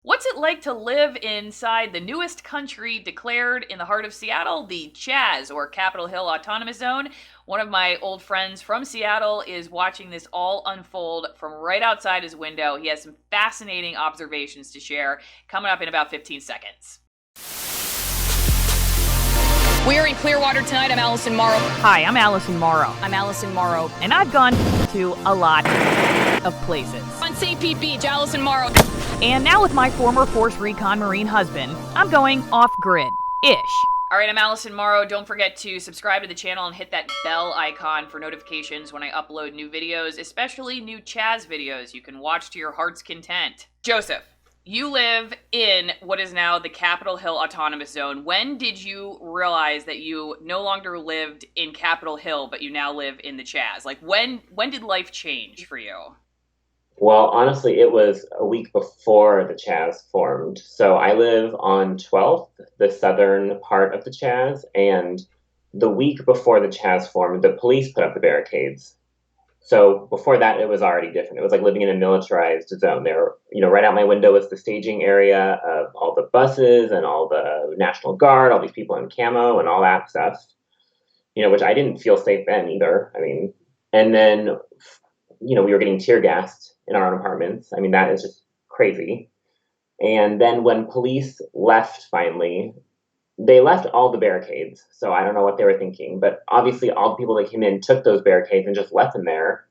What's it like to live inside the newest country declared in the heart of Seattle, the CHAZ, or Capitol Hill Autonomous Zone? One of my old friends from Seattle is watching this all unfold from right outside his window. He has some fascinating observations to share coming up in about 15 seconds. We're in Clearwater tonight. I'm Allison Morrow. Hi, I'm Allison Morrow. I'm Allison Morrow. And I've gone to a lot of places. On St. Pete Beach, Allison Morrow. And now with my former Force Recon Marine husband, I'm going off-grid-ish. All right, I'm Allison Morrow. Don't forget to subscribe to the channel and hit that bell icon for notifications when I upload new videos, especially new CHAZ videos you can watch to your heart's content. Joseph, you live in what is now the Capitol Hill Autonomous Zone. When did you realize that you no longer lived in Capitol Hill, but you now live in the CHAZ? Like, when did life change for you? Well, honestly, it was a week before the CHAZ formed. So I live on 12th, the southern part of the CHAZ, and the week before the CHAZ formed, the police put up the barricades. So before that, it was already different. It was like living in a militarized zone. There, right out my window was the staging area of all the buses and all the National Guard, all these people in camo and all that stuff, which I didn't feel safe then either. I mean, and then, we were getting tear gassed in our own apartments. I mean, that is just crazy. And then when police left finally, they left all the barricades. So I don't know what they were thinking, but obviously all the people that came in took those barricades and just left them there.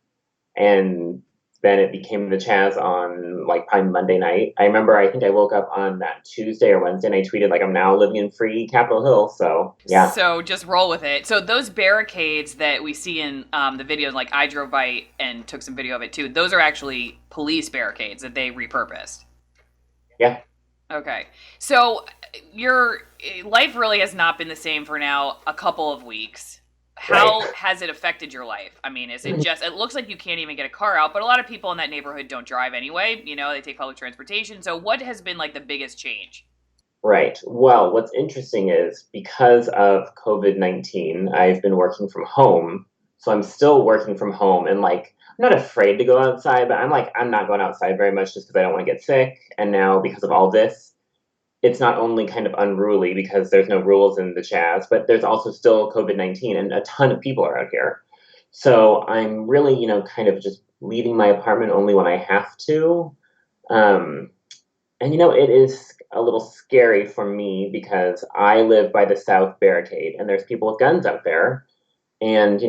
And then it became the CHAZ on probably Monday night. I remember, I think I woke up on that Tuesday or Wednesday and I tweeted I'm now living in free Capitol Hill. So yeah. So just roll with it. So those barricades that we see in the videos, I drove by and took some video of it too. Those are actually police barricades that they repurposed. Yeah. Okay. So your life really has not been the same for now a couple of weeks. How has it affected your life? I mean, is it just, it looks like you can't even get a car out, but a lot of people in that neighborhood don't drive anyway. They take public transportation. So what has been the biggest change? Right. Well, what's interesting is because of COVID-19, I've been working from home. So I'm still working from home and I'm not afraid to go outside, but I'm not going outside very much just because I don't want to get sick. And now because of all this, it's not only kind of unruly because there's no rules in the CHAZ, but there's also still COVID-19 and a ton of people are out here. So I'm really, kind of just leaving my apartment only when I have to. And, it is a little scary for me because I live by the South Barricade and there's people with guns out there. And,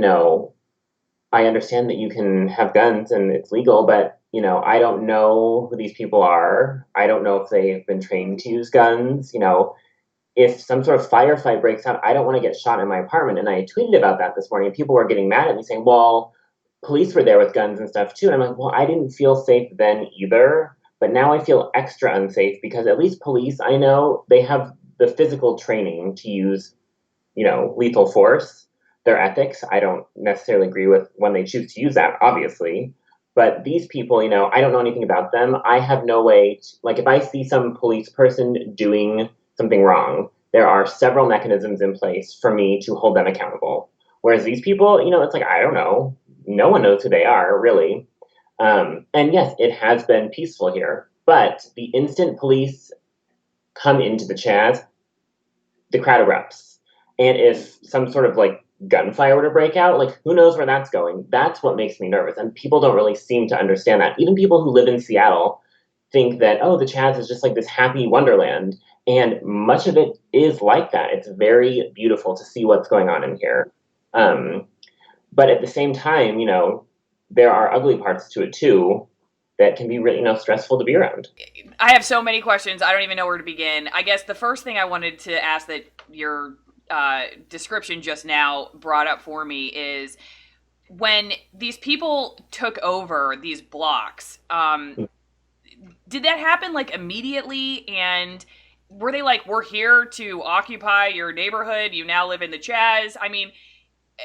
I understand that you can have guns and it's legal, but I don't know who these people are. I don't know if they've been trained to use guns. If some sort of firefight breaks out, I don't want to get shot in my apartment. And I tweeted about that this morning. People were getting mad at me saying, well, police were there with guns and stuff too. And I'm like, well, I didn't feel safe then either. But now I feel extra unsafe because at least police, I know they have the physical training to use, lethal force. Their ethics, I don't necessarily agree with when they choose to use that, obviously. But these people, I don't know anything about them. I have no way to, if I see some police person doing something wrong, there are several mechanisms in place for me to hold them accountable. Whereas these people, it's I don't know. No one knows who they are, really. And yes, it has been peaceful here. But the instant police come into the CHAZ, the crowd erupts. And if some sort of gunfire were to break out, who knows where that's going? That's what makes me nervous. And people don't really seem to understand that. Even people who live in Seattle think that, oh, the CHAZ is just this happy wonderland. And much of it is like that. It's very beautiful to see what's going on in here. But at the same time, there are ugly parts to it too that can be really, stressful to be around. I have so many questions. I don't even know where to begin. I guess the first thing I wanted to ask that your description just now brought up for me is when these people took over these blocks, did that happen immediately? And were they we're here to occupy your neighborhood, you now live in the CHAZ? I mean,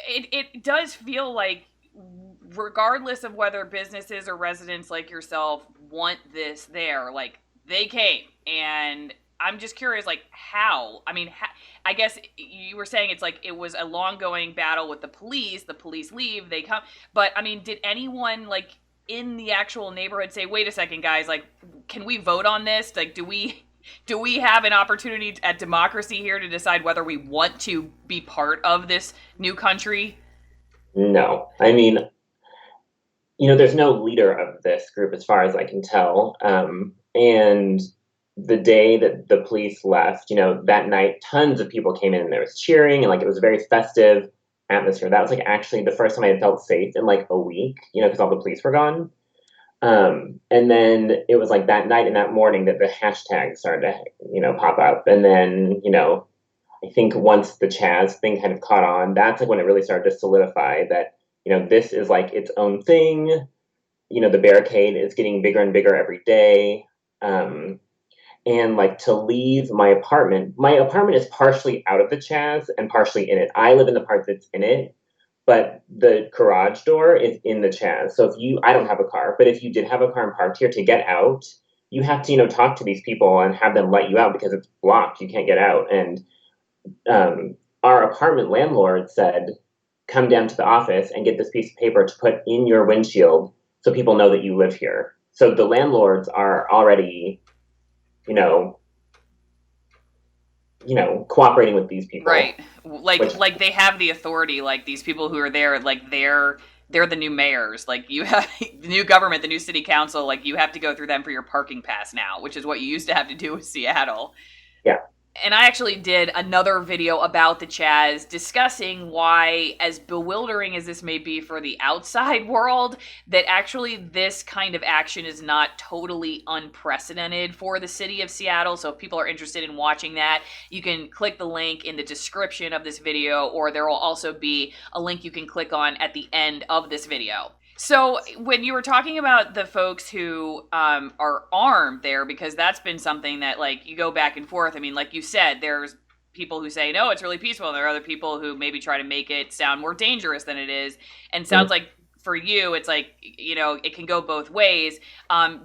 it does feel like regardless of whether businesses or residents like yourself want this there, they came. And I'm just curious, how? I mean, I guess you were saying it's it was a long-going battle with the police. The police leave, they come. But, I mean, did anyone, in the actual neighborhood say, wait a second, guys, like, can we vote on this? Like, do we have an opportunity at democracy here to decide whether we want to be part of this new country? No. I mean, there's no leader of this group as far as I can tell. And the day that the police left, that night, tons of people came in and there was cheering and like it was a very festive atmosphere. That was like actually the first time I had felt safe in like a week, because all the police were gone. And then it was like that night and that morning that the hashtag started to, pop up. And then, I think once the CHAZ thing kind of caught on, that's like when it really started to solidify that, this is like its own thing. The barricade is getting bigger and bigger every day. And like to leave my apartment is partially out of the CHAZ and partially in it. I live in the part that's in it, but the garage door is in the CHAZ. So I don't have a car, but if you did have a car and parked here, to get out, you have to, talk to these people and have them let you out because it's blocked. You can't get out. And our apartment landlord said, come down to the office and get this piece of paper to put in your windshield so people know that you live here. So the landlords are already, cooperating with these people. Right. Like they have the authority, like these people who are there, like they're the new mayors. Like you have the new government, the new city council, like you have to go through them for your parking pass now, which is what you used to have to do with Seattle. Yeah. And I actually did another video about the CHAZ discussing why, as bewildering as this may be for the outside world, that actually this kind of action is not totally unprecedented for the city of Seattle. So if people are interested in watching that, you can click the link in the description of this video, or there will also be a link you can click on at the end of this video. So when you were talking about the folks who are armed there, because that's been something that, like, you go back and forth. I mean, like you said, there's people who say, no, it's really peaceful. And there are other people who maybe try to make it sound more dangerous than it is. And it sounds like for you, it's like, it can go both ways.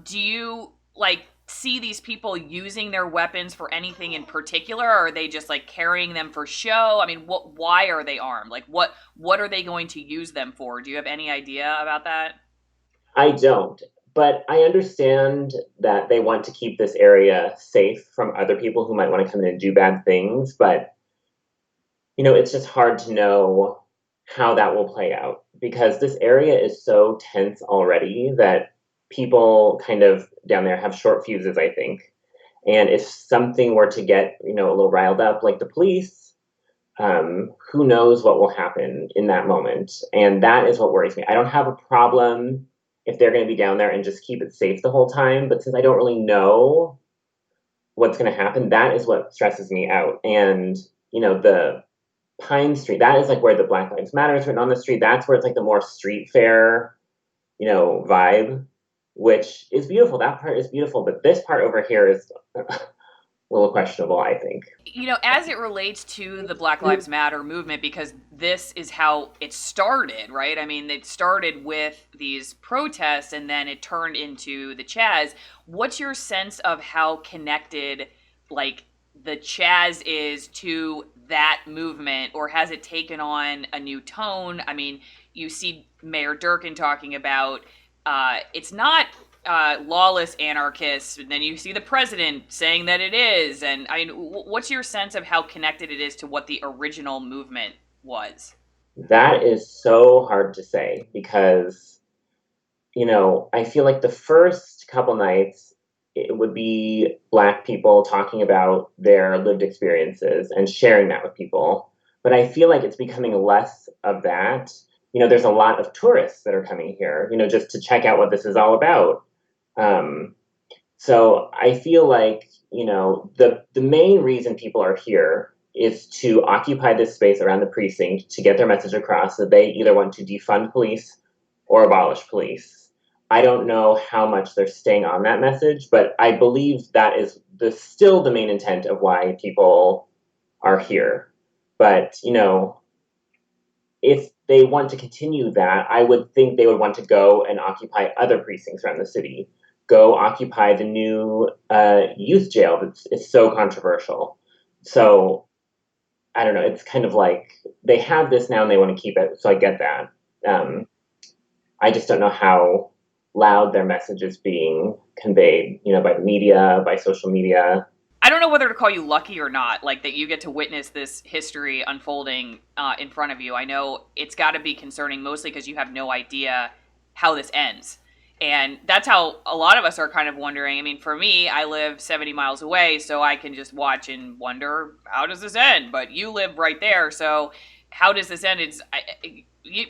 Do you, like, see these people using their weapons for anything in particular, or are they just like carrying them for show? I mean, why are they armed? Like what are they going to use them for? Do you have any idea about that? I don't, but I understand that they want to keep this area safe from other people who might want to come in and do bad things, but it's just hard to know how that will play out because this area is so tense already that people kind of down there have short fuses, I think. And if something were to get, a little riled up, like the police, who knows what will happen in that moment. And that is what worries me. I don't have a problem if they're going to be down there and just keep it safe the whole time. But since I don't really know what's going to happen, that is what stresses me out. And, the Pine Street, that is like where the Black Lives Matter is written on the street. That's where it's like the more street fair, vibe, which is beautiful. That part is beautiful, but this part over here is a little questionable, I think. As it relates to the Black Lives Matter movement, because this is how it started, right? I mean, it started with these protests and then it turned into the CHAZ. What's your sense of how connected, like, the CHAZ is to that movement, or has it taken on a new tone? I mean, you see Mayor Durkin talking about it's not lawless anarchists, and then you see the president saying that it is. And I mean, what's your sense of how connected it is to what the original movement was? That is so hard to say because, I feel like the first couple nights, it would be Black people talking about their lived experiences and sharing that with people. But I feel like it's becoming less of that. There's a lot of tourists that are coming here, just to check out what this is all about. So I feel like, the main reason people are here is to occupy this space around the precinct to get their message across that they either want to defund police or abolish police. I don't know how much they're staying on that message, but I believe that is still the main intent of why people are here. But, if they want to continue that, I would think they would want to go and occupy other precincts around the city. Go occupy the new youth jail that is so controversial. So, I don't know, it's kind of like they have this now and they want to keep it, so I get that. I just don't know how loud their message is being conveyed, by the media, by social media. I don't know whether to call you lucky or not, like that you get to witness this history unfolding in front of you. I know it's got to be concerning, mostly because you have no idea how this ends. And that's how a lot of us are kind of wondering. I mean, for me, I live 70 miles away, so I can just watch and wonder, how does this end? But you live right there, so how does this end?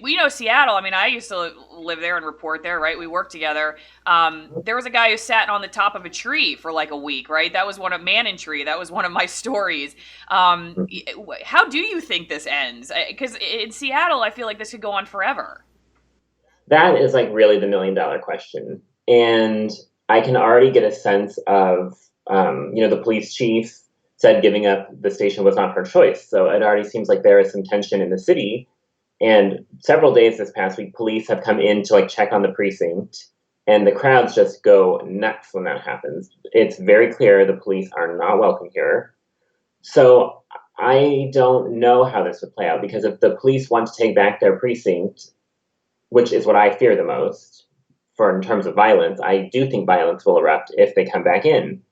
We know Seattle. I mean, I used to live there and report there, right? We worked together. There was a guy who sat on the top of a tree for like a week, right? That was Manning Tree. That was one of my stories. How do you think this ends? Because in Seattle, I feel like this could go on forever. That is like really the $1 million question. And I can already get a sense of, the police chief said giving up the station was not her choice. So it already seems like there is some tension in the city. And several days this past week, police have come in to like check on the precinct, and the crowds just go nuts when that happens. It's very clear the police are not welcome here. So I don't know how this would play out, because if the police want to take back their precinct, which is what I fear the most for in terms of violence, I do think violence will erupt if they come back in.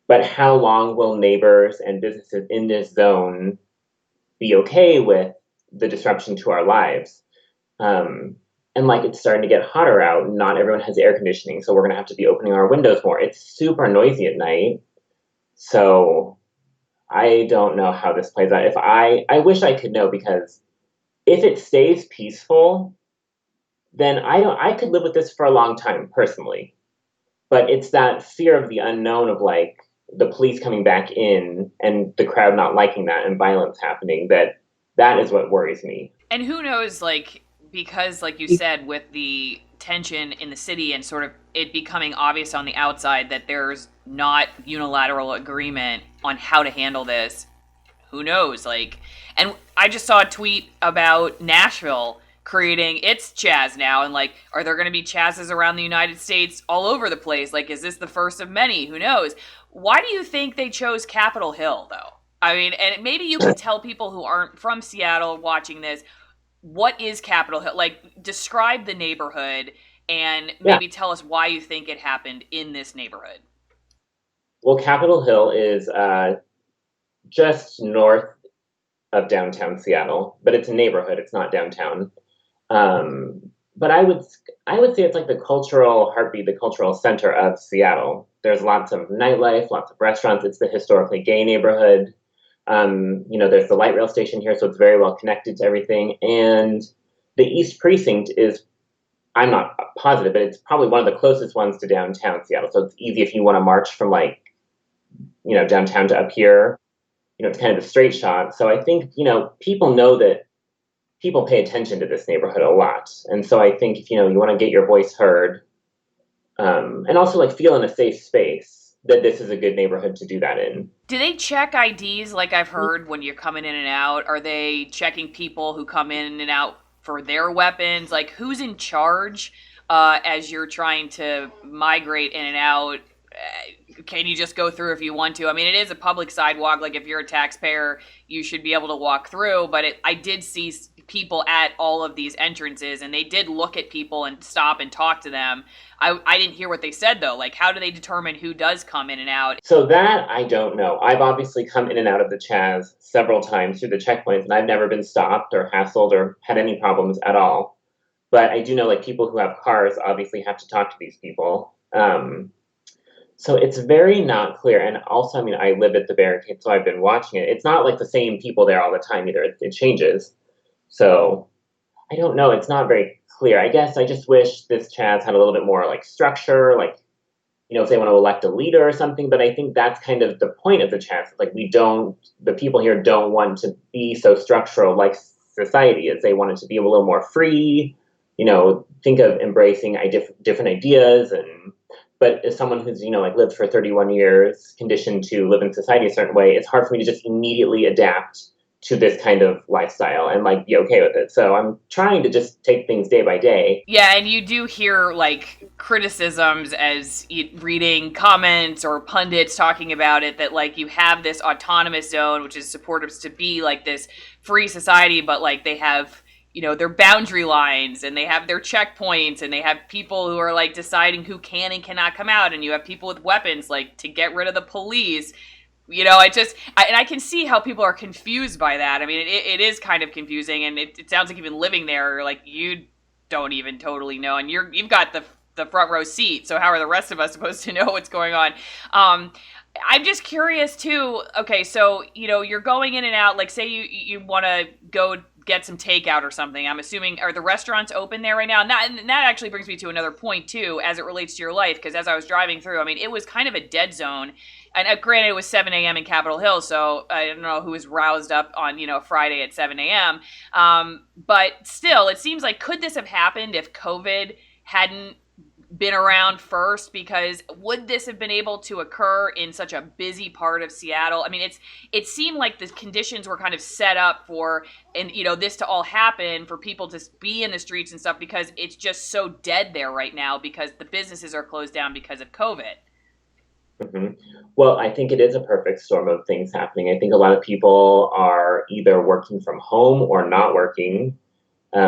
But how long will neighbors and businesses in this zone be okay with the disruption to our lives? And like, it's starting to get hotter out. Not everyone has air conditioning, so we're going to have to be opening our windows more. It's super noisy at night. So I don't know how this plays out. If I wish I could know, because if it stays peaceful, then I could live with this for a long time personally. But it's that fear of the unknown of like the police coming back in and the crowd not liking that and violence happening, that is what worries me. And who knows, like, because like you said, with the tension in the city and sort of it becoming obvious on the outside that there's not unilateral agreement on how to handle this, who knows? Like, and I just saw a tweet about Nashville creating its CHAZ now, and like, are there going to be CHAZs around the United States all over the place? Like, is this the first of many? Who knows? Why do you think they chose Capitol Hill, though? I mean, and maybe you can tell people who aren't from Seattle watching this, what is Capitol Hill? Like, describe the neighborhood and maybe tell us why you think it happened in this neighborhood. Well, Capitol Hill is just north of downtown Seattle, but it's a neighborhood. It's not downtown. But I would say it's like the cultural heartbeat, the cultural center of Seattle. There's lots of nightlife, lots of restaurants. It's the historically gay neighborhood. There's the light rail station here, so it's very well connected to everything. And the East Precinct is, I'm not positive, but it's probably one of the closest ones to downtown Seattle. So it's easy if you want to march from like, downtown to up here. It's kind of a straight shot. So I think, people know that people pay attention to this neighborhood a lot. And so I think if, you want to get your voice heard, and also like feel in a safe space, that this is a good neighborhood to do that in. Do they check IDs like I've heard when you're coming in and out? Are they checking people who come in and out for their weapons? Like, who's in charge as you're trying to migrate in and out? Can you just go through if you want to? I mean, it is a public sidewalk. Like, if you're a taxpayer, you should be able to walk through. But I did see people at all of these entrances, and they did look at people and stop and talk to them. I didn't hear what they said, though. Like, how do they determine who does come in and out? So that I don't know. I've obviously come in and out of the CHAZ several times through the checkpoints, and I've never been stopped or hassled or had any problems at all. But I do know, like, people who have cars obviously have to talk to these people. So it's very not clear. And also, I mean, I live at the barricade, so I've been watching it. It's not like the same people there all the time either. It changes. So I don't know. It's not very clear. I guess I just wish this CHAZ had a little bit more like structure, like, if they want to elect a leader or something. But I think that's kind of the point of the CHAZ. Like, the people here don't want to be so structural like society is. They want it to be a little more free, think of embracing different ideas. But as someone who's, lived for 31 years, conditioned to live in society a certain way, it's hard for me to just immediately adapt to this kind of lifestyle and like be okay with it. So I'm trying to just take things day by day. Yeah, and you do hear like criticisms as reading comments or pundits talking about it, that like you have this autonomous zone, which is supported to be like this free society, but like they have, their boundary lines, and they have their checkpoints, and they have people who are like deciding who can and cannot come out, and you have people with weapons like to get rid of the police. I can see how people are confused by that. I mean, it is kind of confusing, and it sounds like even living there, like you don't even totally know, and you've got the front row seat. So how are the rest of us supposed to know what's going on? I'm just curious too. Okay, so you're going in and out. Like, say you want to go get some takeout or something. I'm assuming, are the restaurants open there right now? And that actually brings me to another point too, as it relates to your life. Because as I was driving through, I mean, it was kind of a dead zone. And granted, it was 7 a.m. in Capitol Hill, so I don't know who was roused up on Friday at 7 a.m. But still, it seems like, could this have happened if COVID hadn't been around first? Because would this have been able to occur in such a busy part of Seattle? I mean, it seemed like the conditions were kind of set up for, and this to all happen, for people to be in the streets and stuff, because it's just so dead there right now because the businesses are closed down because of COVID. Mm-hmm. Well, I think it is a perfect storm of things happening. I think a lot of people are either working from home or not working.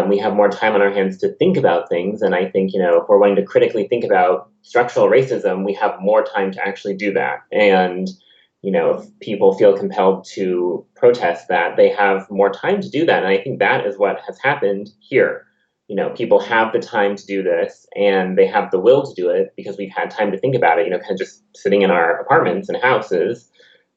We have more time on our hands to think about things. And I think, if we're wanting to critically think about structural racism, we have more time to actually do that. And, if people feel compelled to protest that, they have more time to do that. And I think that is what has happened here. People have the time to do this, and they have the will to do it because we've had time to think about it, kind of just sitting in our apartments and houses.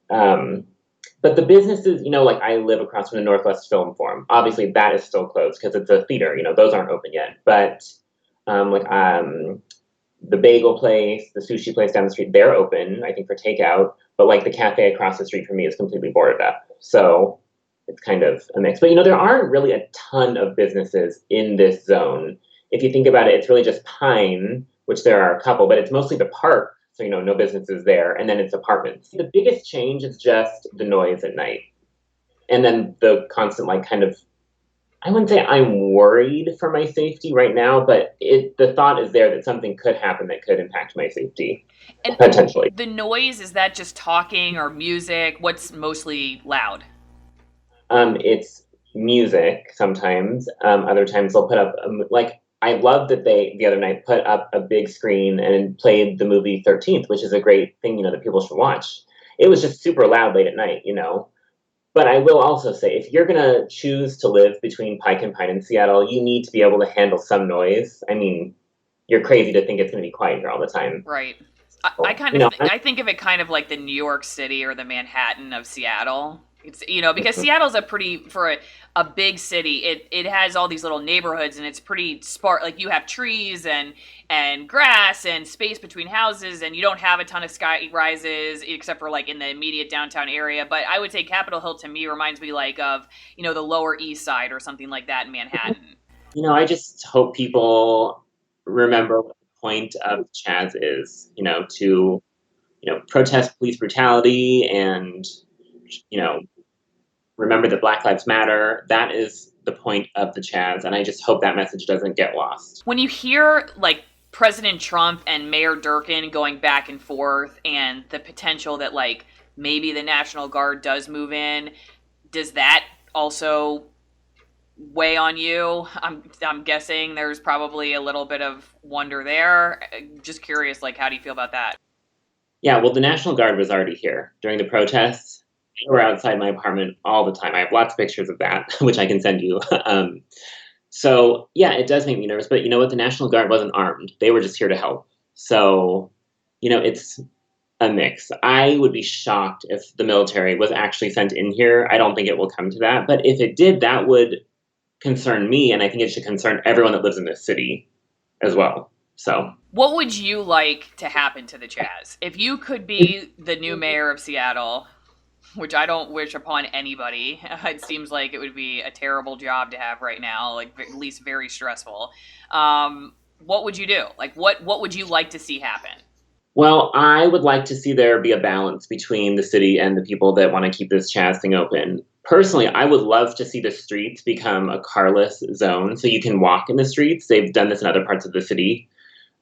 But the businesses, like I live across from the Northwest Film Forum. Obviously, that is still closed because it's a theater. Those aren't open yet. But the bagel place, the sushi place down the street, they're open, I think, for takeout. But like the cafe across the street from me is completely boarded up. So it's kind of a mix. But, there aren't really a ton of businesses in this zone. If you think about it, it's really just Pine, which there are a couple, but it's mostly the park. So, no businesses there. And then it's apartments. The biggest change is just the noise at night. And then the constant, I wouldn't say I'm worried for my safety right now, but the thought is there that something could happen that could impact my safety, and potentially. The noise, is that just talking or music? What's mostly loud? It's music sometimes. Other times they'll put up, I love that they, the other night, put up a big screen and played the movie 13th, which is a great thing, that people should watch. It was just super loud late at night, But I will also say, if you're going to choose to live between Pike and Pine in Seattle, you need to be able to handle some noise. I mean, you're crazy to think it's going to be quiet here all the time. Right. I kind of, I think of it kind of like the New York City or the Manhattan of Seattle. It's, because Seattle's for a big city, it has all these little neighborhoods, and it's pretty sparse. Like, you have trees and grass and space between houses, and you don't have a ton of sky rises except for like in the immediate downtown area. But I would say Capitol Hill to me reminds me like of, the Lower East Side or something like that in Manhattan. I just hope people remember what the point of CHAZ is, to, protest police brutality and, remember that Black Lives Matter. That is the point of the CHAZ, and I just hope that message doesn't get lost. When you hear, like, President Trump and Mayor Durkan going back and forth, and the potential that, like, maybe the National Guard does move in, does that also weigh on you? I'm guessing there's probably a little bit of wonder there. Just curious, like, how do you feel about that? Yeah, well, the National Guard was already here during the protests. They were outside my apartment all the time. I have lots of pictures of that, which I can send you. So, yeah, it does make me nervous. But you know what? The National Guard wasn't armed. They were just here to help. So, it's a mix. I would be shocked if the military was actually sent in here. I don't think it will come to that. But if it did, that would concern me. And I think it should concern everyone that lives in this city as well. So, what would you like to happen to the CHAZ? If you could be the new mayor of Seattle, which I don't wish upon anybody. It seems like it would be a terrible job to have right now, like at least very stressful. What would you do? Like, what would you like to see happen? Well, I would like to see there be a balance between the city and the people that want to keep this CHAZ thing open. Personally, I would love to see the streets become a carless zone so you can walk in the streets. They've done this in other parts of the city.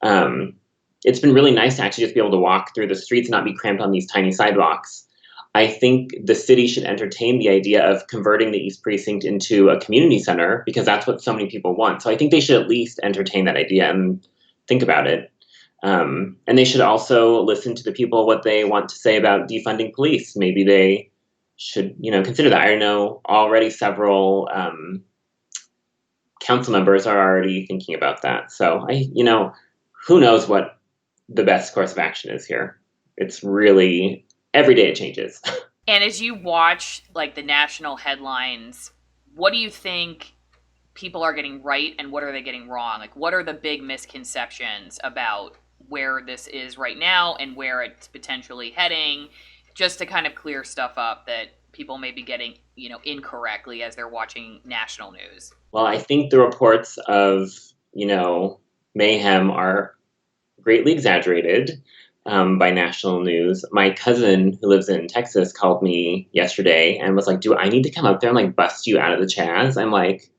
It's been really nice to actually just be able to walk through the streets and not be cramped on these tiny sidewalks. I think the city should entertain the idea of converting the East Precinct into a community center because that's what so many people want. So I think they should at least entertain that idea and think about it. And they should also listen to the people what they want to say about defunding police. Maybe they should, consider that. I know already several council members are already thinking about that. So who knows what the best course of action is here? It's really every day it changes. And as you watch like the national headlines, what do you think people are getting right and what are they getting wrong? Like, what are the big misconceptions about where this is right now and where it's potentially heading, just to kind of clear stuff up that people may be getting, incorrectly as they're watching national news? Well, I think the reports of, mayhem are greatly exaggerated by national news. My cousin who lives in Texas called me yesterday and was like, do I need to come up there and like bust you out of the CHAZ? I'm like,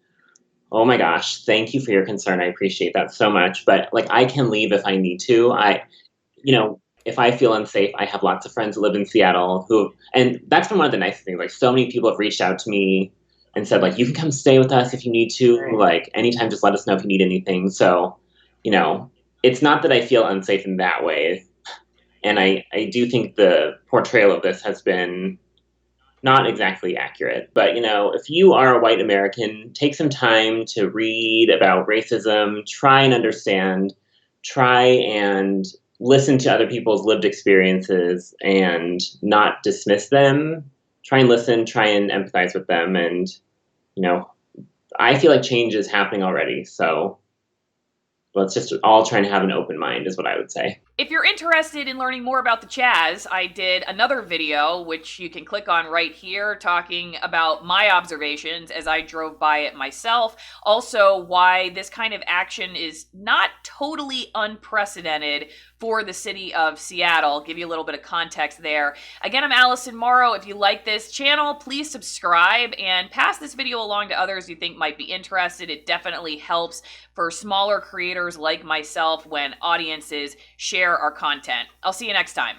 oh my gosh, thank you for your concern. I appreciate that so much. But like, I can leave if I need to. If I feel unsafe, I have lots of friends who live in Seattle and that's been one of the nicest things. Like, so many people have reached out to me and said, like, you can come stay with us if you need to. Right. Like, anytime, just let us know if you need anything. So, it's not that I feel unsafe in that way. And I do think the portrayal of this has been not exactly accurate. But, if you are a white American, take some time to read about racism, try and understand, try and listen to other people's lived experiences and not dismiss them. Try and listen, try and empathize with them. And, I feel like change is happening already. So let's just all try and have an open mind is what I would say. If you're interested in learning more about the CHAZ, I did another video, which you can click on right here, talking about my observations as I drove by it myself. Also, why this kind of action is not totally unprecedented for the city of Seattle. Give you a little bit of context there. Again, I'm Allison Morrow. If you like this channel, please subscribe and pass this video along to others you think might be interested. It definitely helps for smaller creators like myself when audiences share our content. I'll see you next time.